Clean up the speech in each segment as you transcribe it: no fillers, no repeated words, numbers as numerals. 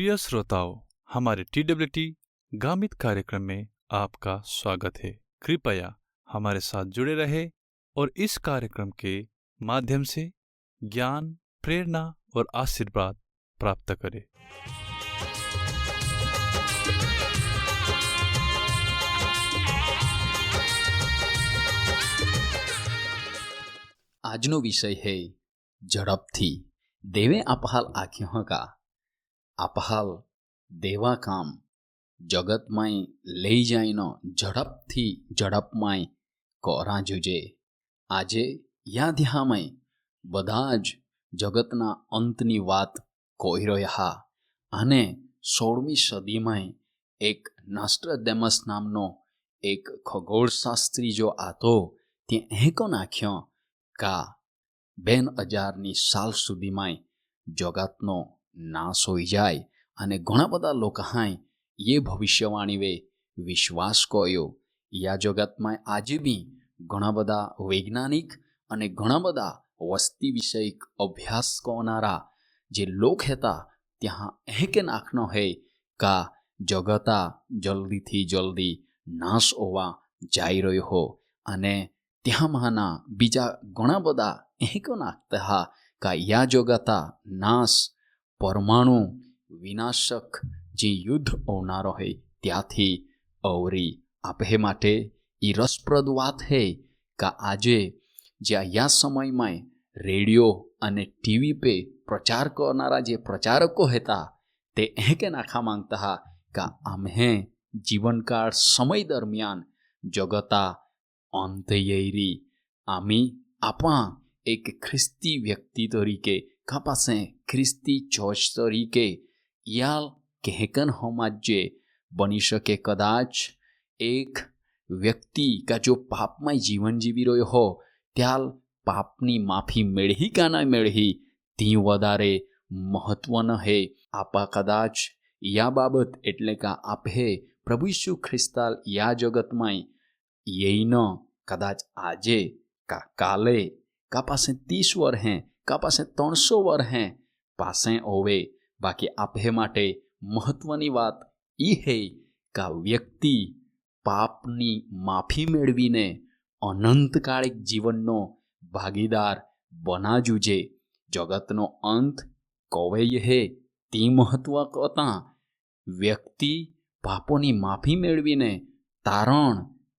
प्रिय श्रोताओं, हमारे TWT गामित कार्यक्रम में आपका स्वागत है। कृपया हमारे साथ जुड़े रहे और इस कार्यक्रम के माध्यम से ज्ञान, प्रेरणा और आशीर्वाद प्राप्त करें। આજનો વિષય હે ઝડપથી દેવે આપહાલ આખ્યો કા આપહાલ દેવા કામ જગતમાંય લઈ જાયનો ઝડપમાં કોરા જુજે। આજે યાધ્યામય બધા જ જગતના અંતની વાત કહી રહ્યા અને 16મી સદીમાં એક નાસ્ટ્રાડેમસ નામનો એક ખગોળશાસ્ત્રી જો આતો તે હેકો નાખ્યો કા 2000ની સાલ સુધીમાં જગતનો નાશ હોઈ જાય અને ઘણા બધા લોકો એ ભવિષ્યવાણી વે વિશ્વાસ કર્યો। યા જગતમાં આજે બી ઘણા બધા વૈજ્ઞાનિક અને ઘણા બધા વસ્તી વિષયક અભ્યાસ કરનારા જે લોક હતા ત્યાં કે નાખનો હે કા જગતા જલ્દીથી જલ્દી નાશ હોવા જઈ રહ્યો હો અને ત્યાંમાંના બીજા ઘણા બધા કો નાખતા હા કા યા જગતા નાશ પરમાણુ વિનાશક જે યુદ્ધ હોનારો હે ત્યાંથી અવરી આપે માટે એ રસપ્રદ વાત હે કા આજે જ્યાં યા સમયમાં રેડિયો અને ટીવી પે પ્રચાર કરનારા જે પ્રચારકો હતા તે કે નાખા માંગતા હા કા આમ્હે જીવનકાળ સમય દરમિયાન જગતા અંતયરી આમી આપા એક ખ્રિસ્તી વ્યક્તિ તરીકે કા પાસે ખ્રિસ્તી ચર્ચ તરીકે યા કહેકન હોમાજે બની શકે। કદાચ એક વ્યક્તિ કા જો પાપમાં જીવન જીવી રહ્યો હો ત્યાલ પાપની માફી મેળહી કા ના મેળહી તી વધારે મહત્વનો હે। આપા કદાચ યા બાબત એટલે કા આપે પ્રભુ ઈસુ ખ્રિસ્તાલ યા જગતમાં યઈનો કદાચ આજે કા કાલે કા પાસે 30 વર હે કા પાસે 300 વર હે પાસે હોવે। બાકી આપે માટે મહત્વની વાત એ હે કા વ્યક્તિ પાપની માફી મેળવીને અનંતકાળિક જીવનનો ભાગીદાર બનાજુજે। જગતનો અંત કવેય હે તે મહત્વ કરતાં વ્યક્તિ પાપોની માફી મેળવીને તારણ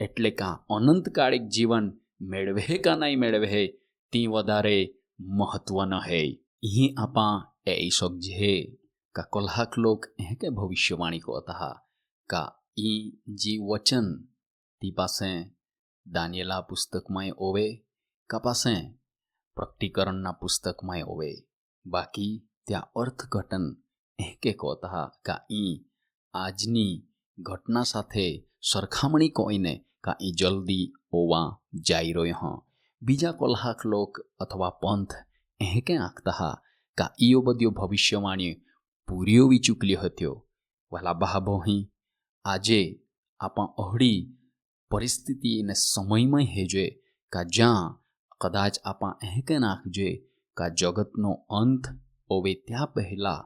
એટલે કા અનંતકાળિક જીવન મેળવે કા નહીં મેળવે તે વધારે મહત્વનો હે। અહીં આપા એ સમજે કા કલાક લોક કે ભવિષ્યવાણી કહતા કા ઈ જે વચન તી પાસે દાનિયેલા પુસ્તકમાં હોવે કા પાસે પ્રકટીકરણના પુસ્તકમાં હોવે। બાકી ત્યાં અર્થઘટન કે કહતા કા ઈ આજની ઘટના સાથે સરખામણી કોઈને કા ઈ જલ્દી હોવા જઈ રહ્યો। બીજા કલાક લોક અથવા પંથ કે આંકતા કા ઈઓ બધી ભવિષ્યવાણી પૂરીઓ વી ચૂકલી હત્યો। વાલા બહાબોહી આજે આપા અહડી પરિસ્થિતિ અને સમયમાં હેજે કા જ્યાં કદાચ આપા કે નાખજે કા જગતનો અંત હોવે ત્યાં પહેલા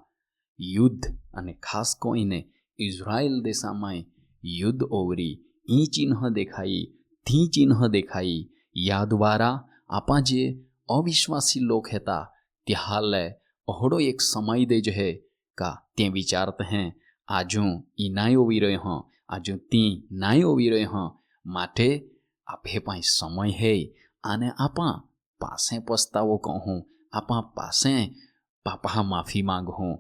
યુદ્ધ અને ખાસ કોઈને ઇઝરાયલ દેશામાં યુદ્ધ ઓવરી ઈ ચિહ્ન દેખાઈ થી ચિહ્ન દેખાઈ યા દ્વારા આપા જે અવિશ્વાસી લોક હતા ત્યાં અહડો એક સમય દે જહે કા તે વિચારતે હે આજુ ઈ નાય હોવી રહ્યો આજુ તી નાય હોવી રહ્યો માટે આપે પાસે સમય હે અને આપા પાસે પસ્તાવો કહું આપા પાસે પાપા માફી માંગું।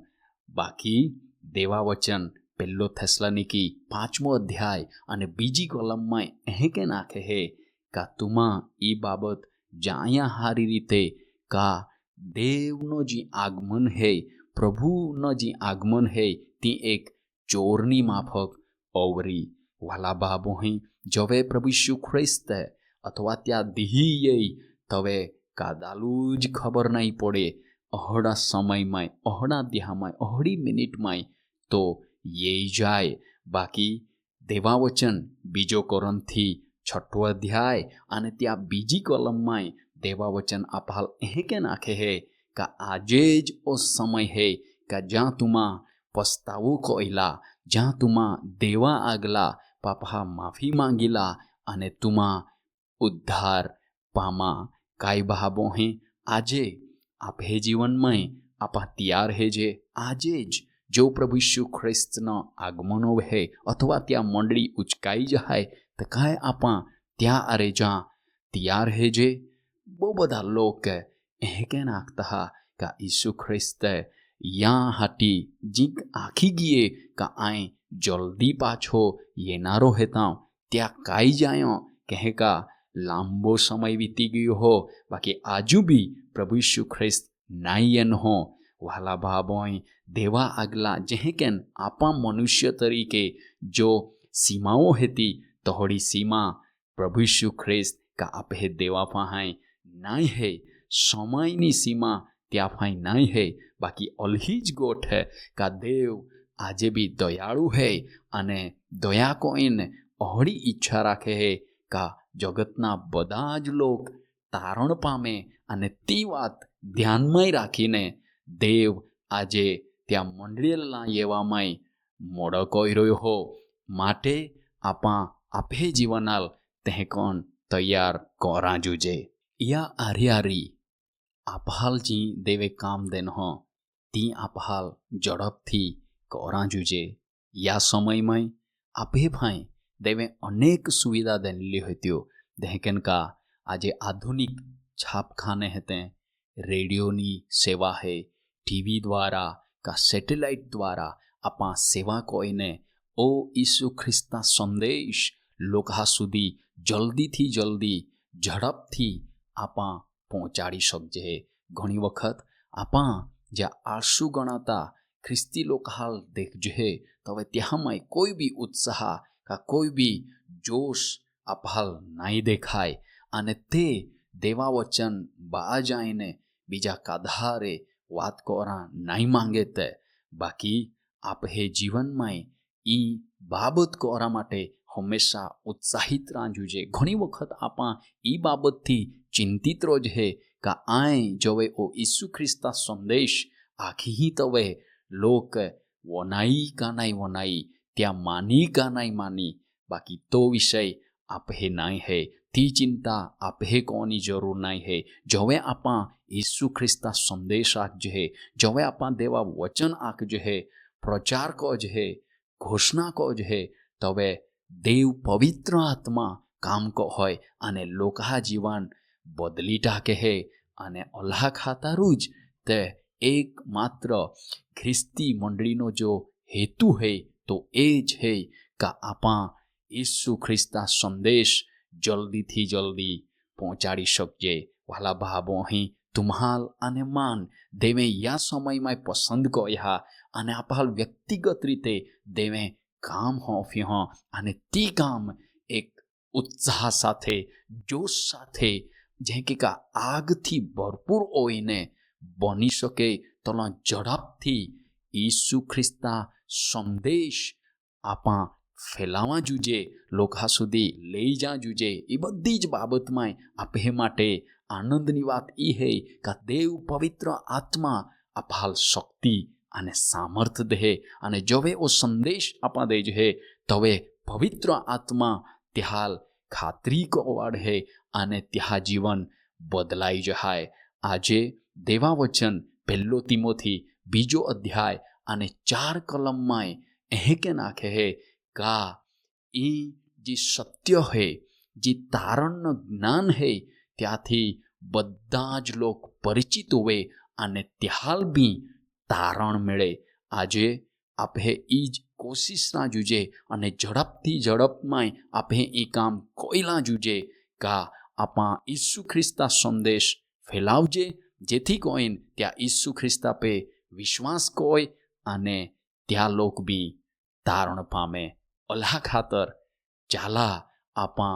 બાકી દેવા વચન પહેલો થેસલાનિકી 5મો અધ્યાય અને બીજી કોલમમાં કે નાખે હે કા તુમા ઈ બાબત જાણ્યા હારી રીતે કા દેવનો જે આગમન હે પ્રભુનો જે આગમન હે તે એક ચોરની માફક અવરી। વાલા બાબોહી જવે પ્રભુ ઈસુ ખ્રિસ્ત અથવા ત્યાં દિહી તવે કાદાલું જ ખબર નહીં પડે અહડા સમયમાં અહડા દેહામાં અહડી મિનિટમાં તો યે જાય। બાકી દેવા વચન બીજો કોરંથી 6ઠો અધ્યાય અને ત્યાં બીજી કોલમમાં દેવા વચન આપહાલ કે નાખે હે કા આજે જ ઓ સમય હે કા જ્યાં તુમા पस्तावू कोयला ज्या तुमा देवा आगला पापा माफी मांगीला अने तुमा उद्धार पामा काय भाबो हे आजे आप हे जीवनमय आपा तैयार है जे आजे ज जो प्रभु यीशु ख्रिस्तनो आगमनो है अथवा त्या मंडળી ઉચકાઈ જાય તો કાંઈ આપા ત્યાં અરે જા તૈયાર હે જે બહુ બધા લોક એ કે નાખતા કા ઈસુ ખ્રિસ્ત યા હાટી જીક આખી ગીએ કા આય જલ્દી પાછો येनारो हेता त्या काई जायो कहे का लांबो समय वीती गयो हो बाकी आजू भी प्रभु यीशु ख्रिस्त नायन हो वाला भाबोय देवा आगला जेहे केन आपा मनुष्य तरीके जो सीमाओं हेती तोहड़ी सीमा प्रभु यीशु ख्रिस्त का आपे देवा फाहाय नाई है समयनी सीमा त्या फाई नाई है बाकी अलहीज गोठ है का देव आजे भी दयाळु है अने दया कोइन अहड़ी इच्छा राखे है का जगतना बधा ज लोग तारण पामे अने ती वात ध्यानमय राखीने देव आजे त्या मंडळीला येवामय मोडो कोयरो हो माटे आपा आपे जीवनाल तेहकोन तैयार कोरा जुजे या आर्यारी आपहाल जी देवे काम देन हो ती आपहाल जड़प थी कोरा जुजे या समय में आपे भाई देवे अनेक सुविधा देनली होत्यो देहकन का आजे आधुनिक छापखाने हेते रेडियोनी सेवा है टीवी द्वारा का सेटेलाइट द्वारा आपा सेवा कोईने ओ ईसु ख्रिस्ता संदेश लोका सुधी जल्दी थी जल्दी झड़प थी आपा पहोंचाड़ी सकजे। घणी वखत आपा ज्या आळसू गणाता ख्रिस्ती लोकाल देखजे तवे त्यामाय कोई भी उत्साह का कोई भी जोश आपहाल नाई देखाय अने ते देवा वचन बा जायने बीजा काधारे वात कोरा नाई मांगे ते बाकी आप हे जीवन में ई बाबत कोरा माटे हमेशा उत्साहित रांजुजे। घणी वखत आपा ई बाबत थी चिंतित रोज है का आए जवे ओ ईसु ख्रिस्ता संदेश आखी ही तवे लोक वनाई का नाई वनाई त्या मानी का नाई मानी बाकी तो विषय आप हे नाई है ती चिंता आप हे कोनी जरूर नाई है। जवे आपा ईसु ख्रिस्ता संदेश आख जे जवे आपा देवा वचन आख जे प्रचार को जे घोषणा को जे तवे देव पवित्र आत्मा काम को होय अने लोका जीवन बदली टाके है अने अल्लाह खातारू ज ते एक मात्र ख्रिस्ती मंडळीनो जो हेतु है तो ए ज है का आपा ईसु ख्रिस्ता संदेश जल्दी थी जल्दी पहोंचाड़ी सकजे। वाला भावो ही तुम्हाल अने मान देवे या समय में पसंद को या अने आपहाल व्यक्तिगत रीते देवे काम होफ्यो हो अने ती काम एक उत्साह साथे जोश साथे जे के का आग थी भरपूर ओईने बनी सके तला झड़प थी ईसु ख्रिस्ता संदेश आपा फैलावा जुजे लोका सुधी लई जा जुजे। ई बधी ज बाबत में आपे माटे आनंदनी वात ई है का देव पवित्र आत्मा आपहाल शक्ति अने सामर्थ दे अने जवे ओ संदेश आपा दे जे तवे पवित्र आत्मा त्याल खातरी को वाढ़े अने त्या जीवन बदलाई जहाय। आजे देवा वचन पहलो तीमोथी 2 अध्याय अने 4 कलम में एहे के नाखे है का ई जी सत्य है जी तारण ज्ञान है त्याथी बधा ज लोग परिचित होवे अने त्याल भी तारण मेळे। आजे आपे ईज कोशिश ना जुजे अने झड़पथी झड़प में आपे ई काम कोईला जुजे का आपा ईसु ख्रिस्ता संदेश फैलावजे जेथी कोईन त्या ईसु ख्रिस्ता पे विश्वास कोय अने त्या लोग भी तारण पामे। अल्लाह खातर चाला आपा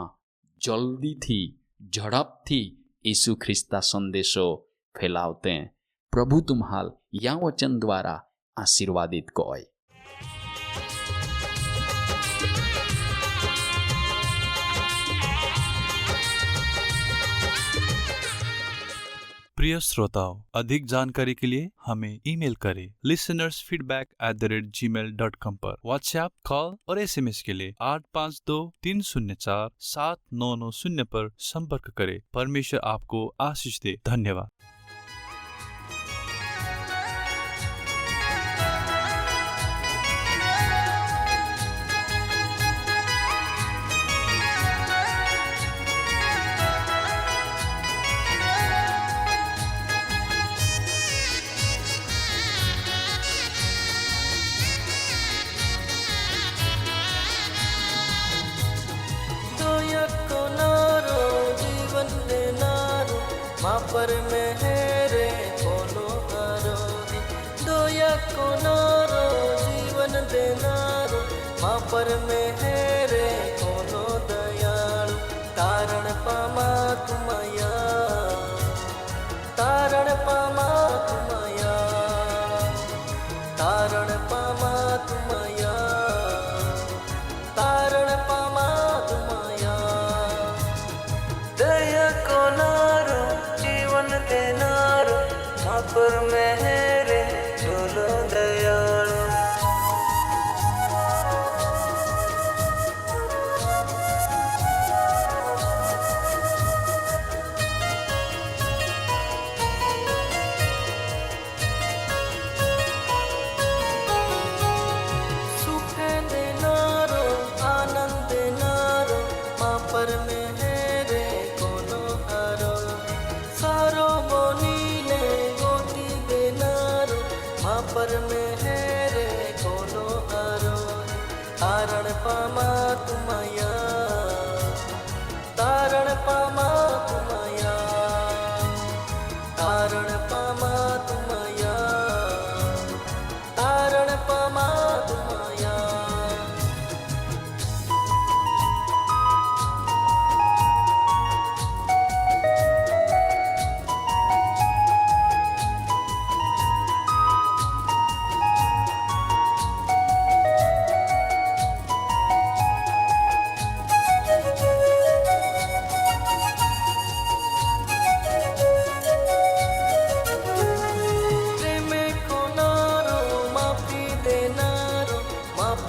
जल्दी थी झड़पथी ईसु ख्रिस्ता संदेशो फैलावते। प्रभु तुम्हाल या वचन द्वारा आशीर्वादित कोय। प्रिय श्रोताओं, अधिक जानकारी के लिए हमें ईमेल करें listenersfeedback@gmail.com पर। व्हाट्सएप, कॉल और SMS के लिए 8523047990 पर संपर्क करें। परमेश्वर आपको आशीष दे। धन्यवाद। पर में है रे कोनो आरोही दोया कोनारो जीवन देनारो माँ पर में है रे कोनो दयालु तारण पामा तुमया तारण पामा तुमया तारण पामा तुमया तारण पामा तुमया दया कोनारो देनारो माँ पर मेरे चलो दयालु सुख देनारो आनंद देनारो माँ पर मेरे कोनो हरो सारो बोनीने गोटी देनारो माँ पर में है रे कोनो आरो तारण पामा तुमया तारण पामा तुमया तारण पामा तुमया तारण पामा तुमया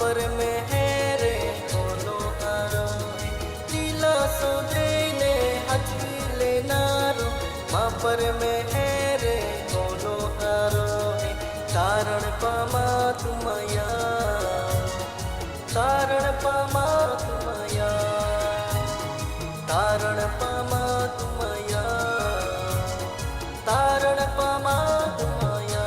पर में है रे कोनो आरोही लीला सो देने हजवी लेनारो माँ पर में है रे कोनो आरोही तारण पामा तुमया तारण पामा तुमया तारण पामा तुमया तारण पामा तुमया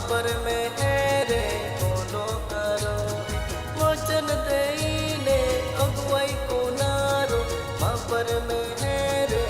पर में है रे कोनो आरोही वचन देने अगुवाई को नारो माँ पर में है रे